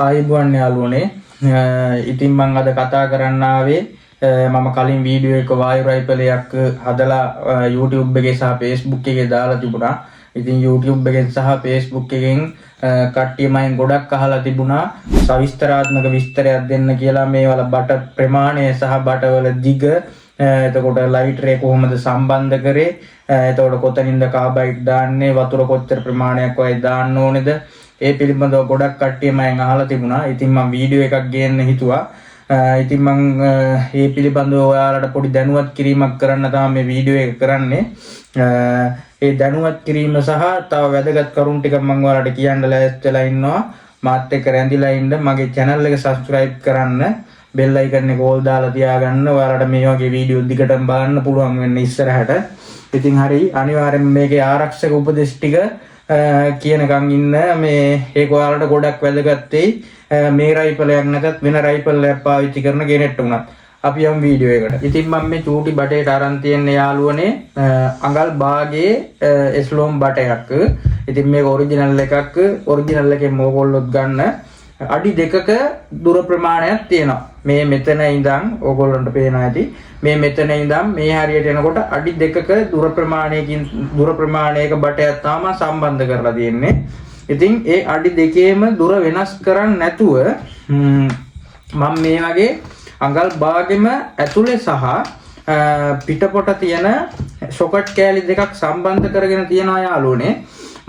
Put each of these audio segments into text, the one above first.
ආයුබෝවන් යාළුවනේ. ඉතින් මම අද කතා කරන්න ආවේ මම කලින් වීඩියෝ එක වායු රයිපලයක් හදලා YouTube එකේ සහ Facebook එකේ දාලා තිබුණා. ඉතින් YouTube එකෙන් සහ Facebook එකෙන් කට්ටිය මයින් ගොඩක් අහලා තිබුණා සවිස්තරාත්මක විස්තරයක් දෙන්න කියලා මේවල බට ප්‍රමාණය සහ බටවල දිග එතකොට ලයිටර් එක කොහොමද සම්බන්ධ කරේ එතකොට කොතනින්ද කාබයිඩ් දාන්නේ වතුර කොච්චර ප්‍රමාණයක් වගේ දාන්න ඕනේද ඒ පිළිබඳව ගොඩක් කට්ටිය මම අහලා තිබුණා. ඉතින් මම වීඩියෝ එකක් ගේන්න හිතුවා. ඉතින් මම මේ පිළිබඳව ඔයාලට පොඩි දැනුවත් කිරීමක් කරන්න තමයි මේ වීඩියෝ එක කරන්නේ. ඒ දැනුවත් කිරීම සහ තව වැදගත් කරුණු ටික මම ඔයාලට කියන්න ලෑස්තිලා ඉන්නවා. මාත් එක්ක රැඳිලා ඉන්න මගේ channel එක subscribe කරන්න. bell icon එක ඕල් දාලා තියාගන්න. ඔයාලට මේ වගේ වීඩියෝ දිගටම බලන්න පුළුවන් වෙන්නේ ඉස්සරහට. ඉතින් හරි අනිවාර්යෙන් මේකේ ආරක්ෂක උපදෙස් ටික කියනකම් ඉන්න මේ ඒක ඔයාලට ගොඩක් වැදගත් වෙයි. මේ රයිෆලයක් නැතත් වෙන රයිෆලයක් පාවිච්චි කරන කෙනෙක්ට උනත්. අපි යමු වීඩියෝ එකට. ඉතින් මම මේ චූටි බටේට අරන් තියන්නේ යාළුවනේ අඟල් භාගයේ එස්ලෝම් බටයක්. ඉතින් මේක ඔරිජිනල් එකක්. ඔරිජිනල් එකෙන් ඕගොල්ලොත් ගන්න අඩි 2ක දුර ප්‍රමාණයක් තියෙනවා. මේ මෙතන ඉඳන් ඕගොල්ලන්ට පේනවා ඇති. මේ මෙතන ඉඳන් මේ හරියට එනකොට අඩි 2ක දුර ප්‍රමාණයක බටයක් තමයි සම්බන්ධ කරලා තියෙන්නේ. ඉතින් ඒ අඩි 2කේම දුර වෙනස් කරන්නේ නැතුව මම මේ වගේ අඟල් භාගෙම ඇතුලේ සහ පිටපොට තියෙන සොකට් කෑලි දෙකක් සම්බන්ධ කරගෙන තියනවා යාළුවනේ.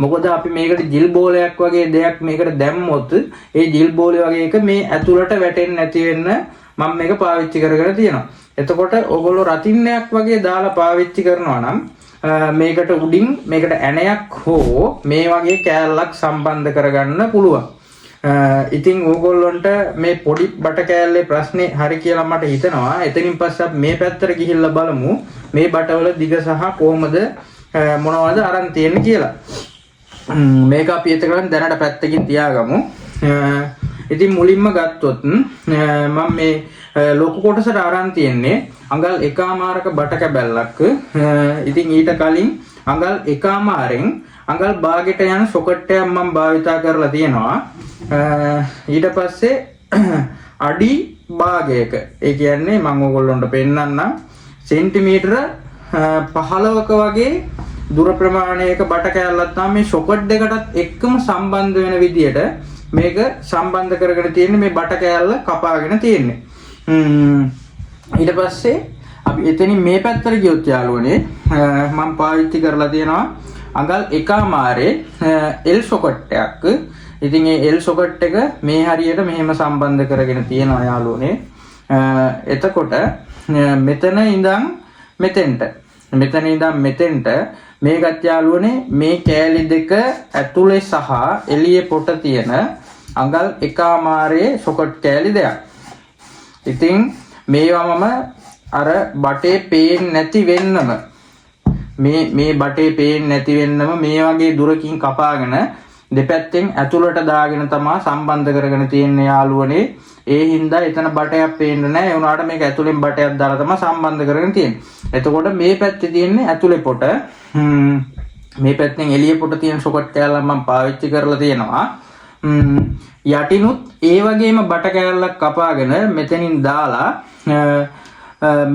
මොකද අපි මේකට ජිල් බෝලයක් වගේ දෙයක් මේකට දැම්මොත් ඒ ජිල් බෝලේ වගේ එක මේ ඇතුළට වැටෙන්නේ නැති වෙන්න මම මේක පාවිච්චි කරගෙන තියෙනවා. එතකොට ඔයගොල්ලෝ රතින්නයක් වගේ දාලා පාවිච්චි කරනවා නම් මේකට උඩින් මේකට ඇණයක් හෝ මේ වගේ කෑල්ලක් සම්බන්ධ කරගන්න පුළුවන්. ඉතින් ඕගොල්ලොන්ට මේ පොඩි බට කෑල්ලේ ප්‍රශ්නේ හරි කියලා මට හිතෙනවා. එතනින් පස්සේ අපි මේ පැත්තට ගිහිල්ලා බලමු මේ බටවල දිග සහ කොහොමද මොනවද අරන් තියෙන්නේ කියලා. මේක අපි එතකන් දැනට පැත්තකින් තියාගමු. ඉතින් මුලින්ම ගත්තොත් මම මේ ලොකු කොටසට අරන් තියන්නේ අඟල් 1මාරක බට කැබැල්ලක්. ඉතින් ඊට කලින් අඟල් 1මාරෙන් අඟල් භාගයට යන සොකට් එකක් මම භාවිතා කරලා තියෙනවා. ඊට පස්සේ අඩි භාගයක ඒ කියන්නේ මම ඕගොල්ලන්ට පෙන්නන්නම් සෙන්ටිමීටර 15ක වගේ දුර ප්‍රමාණයක බට කෑල්ලක් තමයි මේ සොකට් දෙකටත් එක්කම සම්බන්ධ වෙන විදියට මේක සම්බන්ධ කරගෙන තියෙන්නේ. මේ බට කෑල්ල කපාගෙන තියෙන්නේ. ඊට පස්සේ අපි එතනින් මේ පැත්තට ගියොත් යාළුවනේ මම පාවිච්චි කරලා තියෙනවා අඟල් 1මාරේ L සොකට් එකක්. ඉතින් ඒ L සොකට් එක මේ හරියට මෙහෙම සම්බන්ධ කරගෙන තියෙනවා යාළුවනේ. එතකොට මෙතන ඉඳන් මෙතෙන්ට මේකත් යාළුවනේ මේ කෑලි දෙක ඇතුලේ සහ එළියේ පොට තියෙන අඟල් 1මාරේ සොකට් කෑලි දෙකක්. ඉතින් මේවමම අර බටේ පේන්නේ නැති වෙන්නම මේ බටේ පේන්නේ නැති වෙන්නම මේ වගේ දුරකින් කපාගෙන දෙපැත්තෙන් ඇතුළට දාගෙන තමයි සම්බන්ධ කරගෙන තියෙන්නේ යාළුවනේ. ඒ හින්දා එතන බටයක් පේන්නේ නැහැ. ඒ වුණාට මේක ඇතුලෙන් බටයක් දාලා තමයි සම්බන්ධ කරගෙන තියෙන්නේ. එතකොට මේ පැත්තේ තියෙන්නේ ඇතුලේ පොට. මේ පැත්තෙන් එළියේ පොට තියෙන සොකට් කෑල්ලක් මම පාවිච්චි කරලා තියෙනවා. යටිනුත් ඒ වගේම බට කෑල්ලක් කපාගෙන මෙතනින් දාලා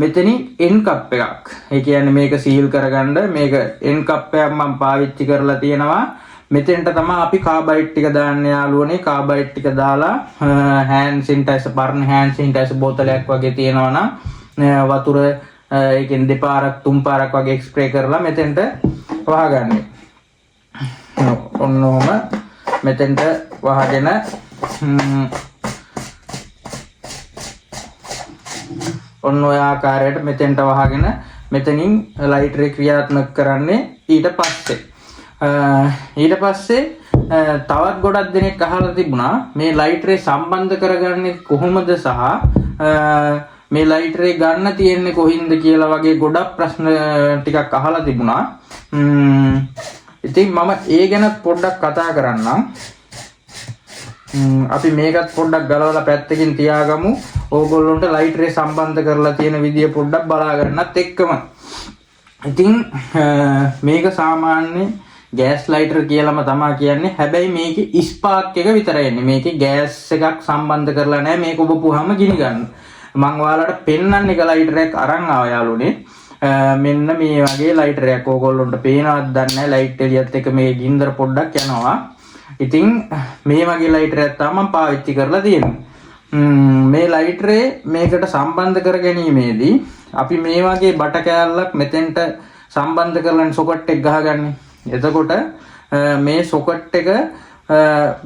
මෙතනින් එන් කප් එකක්. ඒ කියන්නේ මේක සීල් කරගන්න මේක එන් කප් එකක් මම පාවිච්චි කරලා තියෙනවා. මෙතෙන්ට තමයි අපි කාබයිඩ් ටික දාන්න යාළුවනේ. කාබයිඩ් ටික දාලා හෑන්ඩ් සැනිටයිසර් පරණ හෑන්ඩ් සැනිටයිසර් බෝතලයක් වගේ තියෙනවා නම් වතුර ඒකෙන් දෙපාරක් තුන් පාරක් වගේ ස්ප්‍රේ කරලා මෙතෙන්ට වහගන්න. ඔන්න ඔහම මෙතෙන්ට වහගෙන ඔන්න ඔය ආකාරයට මෙතෙන්ට වහගෙන මෙතනින් ලයිටරේ ක්‍රියාත්මක කරන්නේ. ඊට පස්සේ තවත් ගොඩක් දෙනෙක් අහලා තිබුණා මේ ලයිටරේ සම්බන්ධ කරගන්නේ කොහොමද සහ මේ ලයිටරේ ගන්න තියෙන්නේ කොහින්ද කියලා වගේ ගොඩක් ප්‍රශ්න ටිකක් අහලා තිබුණා. ඉතින් මම ඒ ගැන පොඩ්ඩක් කතා කරන්නම්. අපි මේකත් පොඩ්ඩක් ගලවලා පැත්තකින් තියාගමු. ඕගොල්ලොන්ට ලයිටරේ සම්බන්ධ කරලා තියෙන විදිය පොඩ්ඩක් බලා ගන්නත් එක්කම. ඉතින් මේක සාමාන්‍ය ගෑස් ලයිටර් කියලාම තමයි කියන්නේ. හැබැයි මේකේ ස්පාර්ක් එක විතරයි එන්නේ. මේකේ ගෑස් එකක් සම්බන්ධ කරලා නැහැ. මේක ඔබපුවාම ගිනි ගන්න. මම ඔයාලට පෙන්වන්න එක ලයිටරයක් අරන් ආවා යාළුවනේ. මෙන්න මේ වගේ ලයිටරයක් ඕගොල්ලොන්ට පේනවද දන්නේ නැහැ. ලයිට් එළියත් එක මේ ගින්දර පොඩ්ඩක් යනවා. ඉතින් මේ වගේ ලයිටරයක් තමයි මම පාවිච්චි කරලා තියෙන්නේ. මේ ලයිටරේ මේකට සම්බන්ධ කර ගැනීමේදී අපි මේ වගේ බට කෑල්ලක් මෙතෙන්ට සම්බන්ධ කරලා සොකට් එක ගහගන්නේ. එතකොට මේ සොකට් එක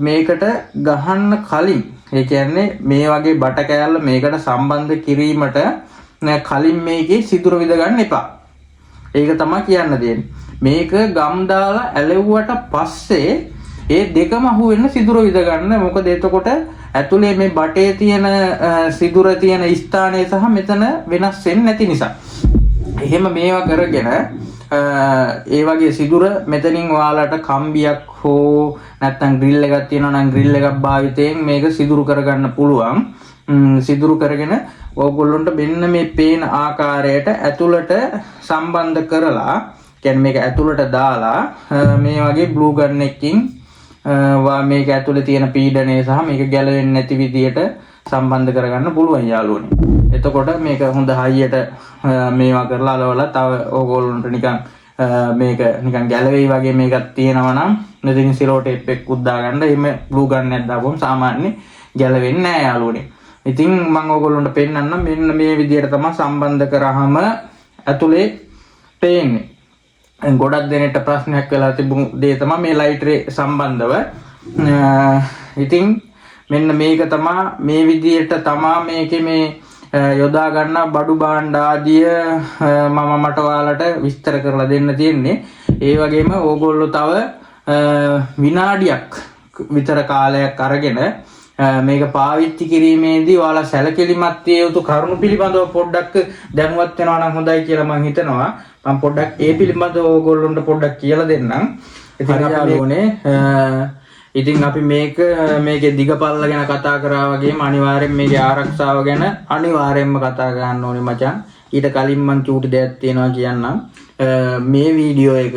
මේකට ගහන්න කලින් ඒ කියන්නේ මේ වගේ බට කෑල්ල මේකට සම්බන්ධ කිරීමට කලින් මේකේ සිදුර විද ගන්න එපා. ඒක තමයි කියන්න දෙන්නේ. මේක ගම් දාලා ඇලෙව්වට පස්සේ ඒ දෙකම අහු වෙන්න සිදුර විද ගන්න. මොකද එතකොට ඇතුලේ මේ බටේ තියෙන සිදුර තියෙන ස්ථානය සහ මෙතන වෙනස් වෙන්නේ නැති නිසා. එහෙම මේවා කරගෙන ඒ වගේ සිදුර මෙතනින් ඔයාලට කම්බියක් හෝ නැත්නම් ග්‍රිල් එකක් තියෙනවා නම් ග්‍රිල් එකක් භාවිතයෙන් මේක සිදුරු කරගන්න පුළුවන්. සිදුරු කරගෙන ඕගොල්ලොන්ට මෙන්න මේ පේන ආකාරයට ඇතුළට සම්බන්ධ කරලා කියන්නේ මේක ඇතුළට දාලා මේ වගේ ග්ලූ ගන් එකකින් මේක ඇතුලේ තියෙන පීඩනය සහ මේක ගැලවෙන්නේ නැති විදියට සම්බන්ධ කරගන්න පුළුවන් යාළුවනේ. එතකොට මේක හොඳ හයියට මේවා කරලා අලවලා තව ඕගොල්ලන්ට නිකන් මේක නිකන් ගැලවෙයි වගේ මේකක් තියෙනවා නම් මෙතනින් සිලෝ ටේප් එකක් උද්දා ගන්න. එහෙම ග්ලූ ගන් එකක් දාපුවම සාමාන්‍යයෙන් ගැලවෙන්නේ නැහැ යාළුවනේ. ඉතින් මම ඕගොල්ලන්ට පෙන්නන්නම් මෙන්න මේ විදියට තමයි සම්බන්ධ කරාම ඇතුලේ පේන්නේ. ගොඩක් දෙනෙක්ට ප්‍රශ්නයක් වෙලා තිබුණු දේ තමයි මේ ලයිටරේ සම්බන්ධව. ඉතින් මෙන්න මේක තමයි මේ විදියට තමයි මේකේ මේ යොදා ගන්න බඩු භාණ්ඩ ආදිය මට ඔයාලට විස්තර කරලා දෙන්න තියෙන්නේ. ඒ වගේම ඕගොල්ලෝ තව විනාඩියක් විතර කාලයක් අරගෙන මේක පාවිච්චි කිරීමේදී ඔයාලා සැලකිලිමත් විය යුතු කරුණු පිළිබඳව පොඩ්ඩක් දැනුවත් වෙනවා නම් හොඳයි කියලා මම හිතනවා. මම පොඩ්ඩක් ඒ පිළිබඳව ඕගොල්ලොන්ට පොඩ්ඩක් කියලා දෙන්නම්. ඉතින් අපි මේකේ දිගපල්ල ගැන කතා කරා වගේම අනිවාර්යෙන් මේකේ ආරක්ෂාව ගැන අනිවාර්යෙන්ම කතා කරන්න ඕනේ මචං. ඊට කලින් මම චූටි දෙයක් තියෙනවා කියන්නම්. මේ වීඩියෝ එක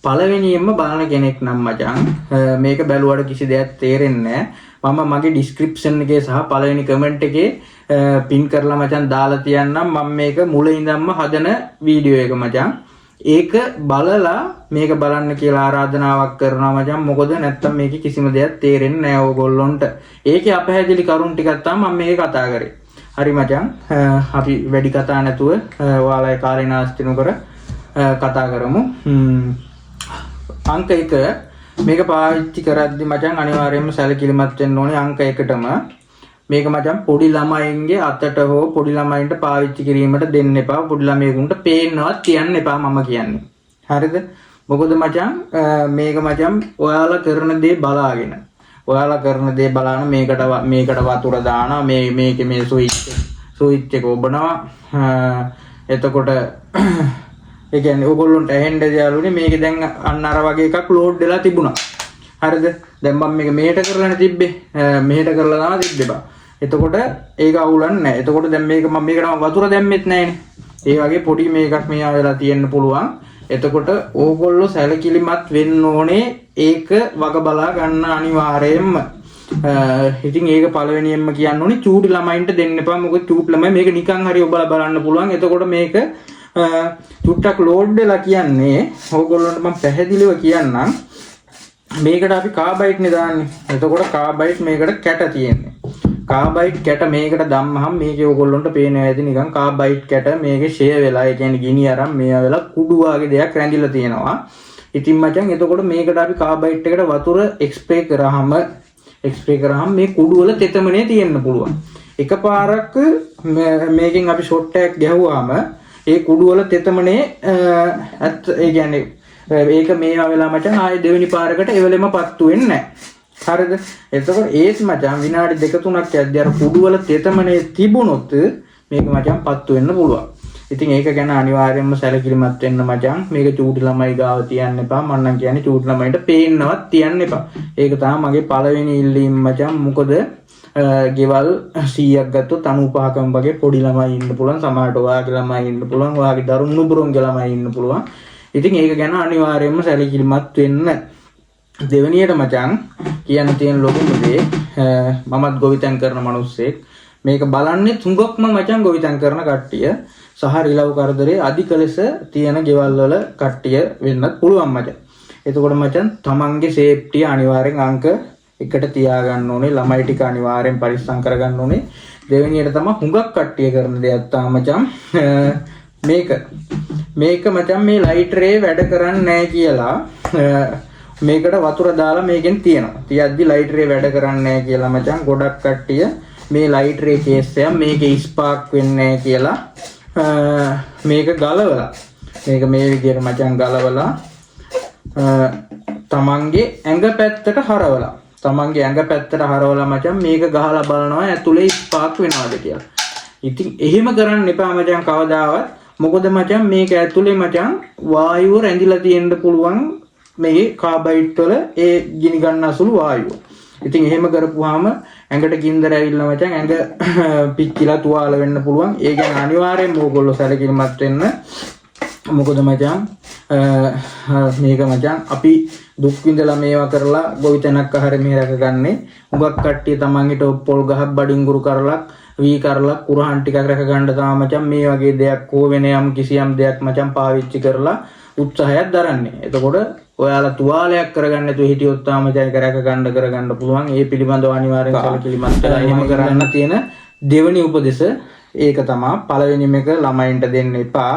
පළවෙනියෙන්ම බලන කෙනෙක් නම් මචං මේක බැලුවට කිසි දෙයක් තේරෙන්නේ නැහැ. මම මගේ ඩිස්ක්‍රිප්ෂන් එකේ සහ පළවෙනි කමෙන්ට් එකේ පින් කරලා මචං දාලා තියන්නම්. මම මේක මුල ඉඳන්ම හදන වීඩියෝ එක මචං. ඒක බලලා මේක බලන්න කියලා ආරාධනාවක් කරනවා මචං. මොකද නැත්තම් මේකේ කිසිම දෙයක් තේරෙන්නේ නැහැ ඕගොල්ලොන්ට. ඒකේ අපහැදිලි කරුණු ටිකක් තමයි මම මේක කතා කරේ. හරි මචං. අපි වැඩි කතා නැතුව ඔයාලගේ කාලේ නාස්ති නොකර කතා කරමු. අංක 1 මේක පාවිච්චි කරද්දි මචං අනිවාර්යයෙන්ම සැලකිලිමත් වෙන්න ඕනේ. අංක 1ටම මේක මචං පොඩි ළමයින්ගේ අතට හෝ පොඩි ළමයින්ට පාවිච්චි කිරීමට දෙන්න එපා. පොඩි ළමයෙකුන්ට පේන්නවත් තියන්න එපා මම කියන්නේ. හරිද? මොකද මචං මේක මචං ඔයාලා කරන දේ බලාගෙන ඔයාලා කරන දේ බලන මේකට වතුර දානවා. මේකේ මේ ස්විච් එක ඔබනවා. එතකොට ඒ කියන්නේ ඕගොල්ලොන්ට ඇහෙන්න යාළුවනේ මේක දැන් අන්න අර වගේ එකක් ලෝඩ් වෙලා තිබුණා. හරිද? දැන් මම මේක මෙහෙට කරලානේ තිබ්බේ. මෙහෙට කරලා තමයි තිබ්බේ බා. එතකොට ඒක අවුලන්නේ නැහැ. එතකොට දැන් මේක මම මේකට වතුර දැම්මෙත් නැහැනේ. ඒ වගේ පොඩි මේකක් මෙහා වෙලා තියෙන්න පුළුවන්. එතකොට ඕගොල්ලෝ සැලකිලිමත් වෙන්න ඕනේ. ඒක වග බලා ගන්න අනිවාර්යයෙන්ම. ඉතින් ඒක පළවෙනියෙන්ම කියන්න ඕනේ චූටි ළමයින්ට දෙන්න එපා. මොකද චූටි ළමයි මේක නිකන් හරි ඔබලා බලන්න පුළුවන්. එතකොට මේක චුට්ටක් ලෝඩ් වෙලා කියන්නේ ඕගොල්ලන්ට මම පැහැදිලිව කියන්නම්. මේකට අපි කාබයිට් නේ දාන්නේ. එතකොට කාබයිට් මේකට කැට තියෙන්නේ. කාබයිට් කැට මේකට දැම්මහම මේකේ ඕගොල්ලන්ට පේනවා ඇති නිකන් කාබයිට් කැට මේකේ ෂේ වෙලා ඒ කියන්නේ ගිනි අරන් මේවා වෙලා කුඩු වගේ දෙයක් රැඳිලා තියෙනවා. ඉතින් මචං එතකොට මේකට අපි කාබයිට් එකට වතුර එක්ස්ප්‍රේ කරාම මේ කුඩු වල තෙතමනේ තියෙන්න පුළුවන්. එකපාරක් මේකෙන් අපි ෂොට් එකක් ගැහුවාම ඒ කුඩු වල තෙතමනේ ඒ කියන්නේ ඒක මේවා වෙලා මචං ආයේ දෙවෙනි පාරකට එවලෙම පත්තු වෙන්නේ නැහැ. හරිද? එතකොට ඒත් මචං විනාඩි 2-3ක් යද්දී අර කුඩු වල තෙතමනේ තිබුණොත් මේක මචං පත්තු වෙන්න පුළුවන්. ඉතින් ඒක ගැන අනිවාර්යයෙන්ම සැලකිලිමත් වෙන්න මචං. මේක චූටි ළමයි ගාව තියන්න එපා. මම නම් කියන්නේ චූටි ළමයින්ට පේන්නවත් තියන්න එපා. ඒක තමයි මගේ පළවෙනි ඉල්ලීම මචං. මොකද ගෙවල් 100ක් ගත්තොත් 95කම වගේ පොඩි ළමයි ඉන්න පුළුවන්. සමහරට ඔයාගේ ළමයි ඉන්න පුළුවන්. ඔයාගේ දරුණු නුඹුරුන්ගේ ළමයි ඉන්න පුළුවන්. ඉතින් ඒක ගැන අනිවාර්යයෙන්ම සැලකිලිමත් වෙන්න. දෙවෙනියට මචං කියන්න තියෙන ලොකුම දේ මමත් ගොවිතැන් කරන මිනිස්සෙක් මේක බලන්නේ තුඟක්ම මචං ගොවිතැන් කරන කට්ටිය සහ රිලව් කරදරේ අධික ලෙස තියෙන ගෙවල් වල කට්ටිය වෙන්නත් පුළුවන් මචං. එතකොට මචං තමන්ගේ සේෆ්ටි අනිවාර්යෙන් අංක එකට තියාගන්න ඕනේ. ළමයි ටික අනිවාර්යෙන් පරිස්සම් කරගන්න ඕනේ. දෙවෙනියට තමයි හුඟක් කට්ටිය කරන දෙයක් තමයි මචං මේක මචං මේ ලයිටරේ වැඩ කරන්නේ නැහැ කියලා මේකට වතුර දාලා මේකෙන් තියනවා. තියද්දි ලයිටරේ වැඩ කරන්නේ නැහැ කියලා මචං ගොඩක් කට්ටිය මේ ලයිටරේ කේස් එක මේකේ ස්පාර්ක් වෙන්නේ නැහැ කියලා මේක ගලවලා මේක මේ විදිහට මචං ගලවලා තමන්ගේ ඇඟ පැත්තට හරවලා මචං මේක ගහලා බලනවා ඇතුලේ ස්පාර්ක් වෙනවද කියලා. ඉතින් එහෙම කරන්න එපා මචං කවදාවත්. මොකද මචං මේක ඇතුලේ මචං වායුව රැඳිලා තියෙන්න පුළුවන් මේ කාබයිඩ් වල ඒ ගිනි ගන්න අසුළු වායුව. ඉතින් එහෙම කරපුවාම ඇඟට ගින්දර ඇවිල්ලා මචං ඇඟ පිච්චිලා තුවාල වෙන්න පුළුවන්. ඒ ගැන අනිවාර්යෙන්ම ඕගොල්ලෝ සැලකිලිමත් වෙන්න. මොකද මචං මේක මචං අපි දුක් විඳලා මේවා කරලා ගොවිතැනක් ආහාර මේ රැකගන්නේ. උගක් කට්ටිය තමන්ගේට පොල් ගහක් බඩින්ගුරු කරලා වී කරලා කුරහන් ටිකක් රැකගන්න තමයි මචං මේ වගේ දෙයක් හෝ වෙන යම් කිසියම් දෙයක් මචං පාවිච්චි කරලා උත්සාහයක් දරන්නේ. එතකොට ඔයාලා තුවාලයක් කරගන්න නැතුව හිටියොත් තාම ජයක කරගන්න පුළුවන්. ඒ පිළිබඳව අනිවාර්යෙන් සැලකිලිමත් වෙලා එහෙම කරන්න තියෙන දෙවෙනි උපදෙස ඒක තමයි. පළවෙනිම එක ළමයින්ට දෙන්න එපා.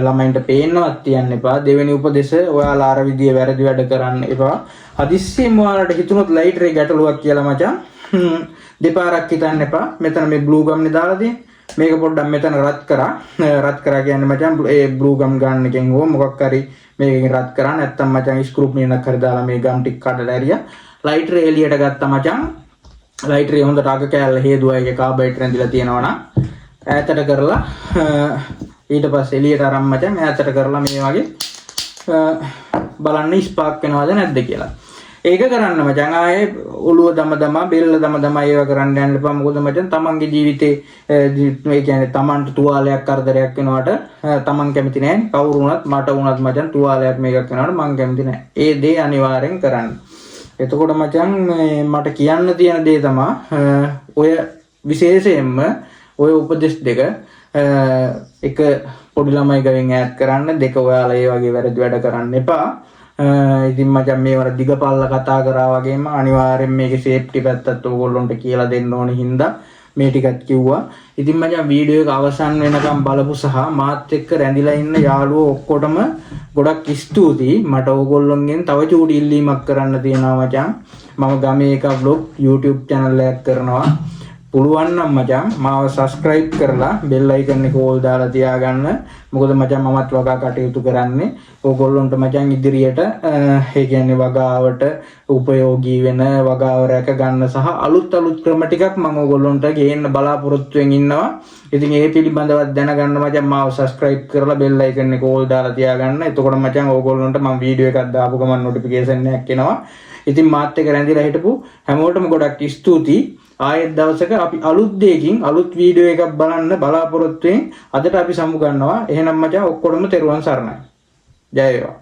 ළමයින්ට පේන්නවත් තියන්න එපා. දෙවෙනි උපදෙස ඔයාලා අර විදිය වැරදි වැඩ කරන්න එපා. හදිස්සියෙම ඔයාලට හිතුනොත් ලයිටරේ ගැටලුවක් කියලා මචං දෙපාරක් හිතන්න එපා. මෙතන මේ බ්ලූ ගම්නේ දාලා තියෙන්නේ. මේක පොඩ්ඩක් මෙතන රත් කරා කියන්නේ මචං ඒ බ්ලූ ගම් ගන්න එකෙන් හෝ මොකක් හරි මේකෙන් රත් කරා නැත්තම් මචං ස්ක්‍රූ පිනක් හරි දාලා මේ ගම් ටික කඩලා ඇරියා. ලයිටරේ එළියට ගත්තා මචං. ලයිටරේ හොඳට අග කෑල්ල හේදුවා ඒකේ කාබයිඩ් රැඳිලා තියෙනවා නම් ඈතට කරලා ඊට පස්සේ එළියට අරන් මචං ඈතට කරලා මේ වගේ බලන්න ස්පාර්ක් වෙනවද නැද්ද කියලා. ඒක කරන්න මචං ආයේ ඔළුව දම බෙල්ල දම ඒවා කරන්න යන්න එපා. මොකද මචං තමන්ගේ ජීවිතේ මේ කියන්නේ තමන්ට තුවාලයක් කරදරයක් වෙනවට තමන් කැමති නැහැ. කවුරු වුණත් මට වුණත් මචං තුවාලයක් මේකක් වෙනවට මං කැමති නැහැ. ඒ දේ අනිවාර්යෙන් කරන්න. එතකොට මචං මට කියන්න තියෙන දේ තමයි ඔය විශේෂයෙන්ම ඔය උපදෙස් දෙක එක පොඩි ළමයි ගවෙන් ඈත් කරන්න, දෙක ඔයාලා ඒ වගේ වැරදි වැඩ කරන්න එපා. ඉතින් මචං මේවර දිගපල්ල කතා කරා වගේම අනිවාර්යෙන් මේකේ සේෆ්ටි පැත්තත් ඕගොල්ලොන්ට කියලා දෙන්න ඕනේ හින්දා මේ ටිකත් කිව්වා. ඉතින් මචං වීඩියෝ එක අවසන් වෙනකම් බලපු සහ මාත් එක්ක රැඳිලා ඉන්න යාළුවෝ ඔක්කොටම ගොඩක් ස්තුතියි. මට ඕගොල්ලොන්ගෙන් තව චූටි ඉල්ලීමක් කරන්න තියෙනවා මචං. මම ගමේ එක vlog YouTube channel එකක් කරනවා. පුළුවන් නම් මචං මාව subscribe කරලා bell icon එක ඕල් දාලා තියාගන්න. මොකද මචං මමත් වගා කටයුතු කරන්නේ ඕගොල්ලොන්ට මචං ඉදිරියට ඒ කියන්නේ වගාවට උපයෝගී වෙන වගාව රැක ගන්න සහ අලුත් ක්‍රම ටිකක් මම ඕගොල්ලොන්ට ගේන්න බලාපොරොත්තු වෙමින් ඉන්නවා. ඉතින් ඒ පිළිබඳව දැනගන්න මචං මාව subscribe කරලා bell icon එක ඕල් දාලා තියාගන්න. එතකොට මචං ඕගොල්ලොන්ට මම වීඩියෝ එකක් දාපු ගමන් notification එකක් එනවා. ඉතින් මාත් එක්ක රැඳිලා හිටපු හැමෝටම ගොඩක් ස්තුතියි. ආයෙත් දවසක අපි අලුත් දෙයකින් අලුත් වීඩියෝ එකක් බලන්න බලාපොරොත්තු වෙමින් අදට අපි සමු ගන්නවා. එහෙනම් මචං ඔක්කොටම තෙරුවන් සරණයි. ජය වේවා.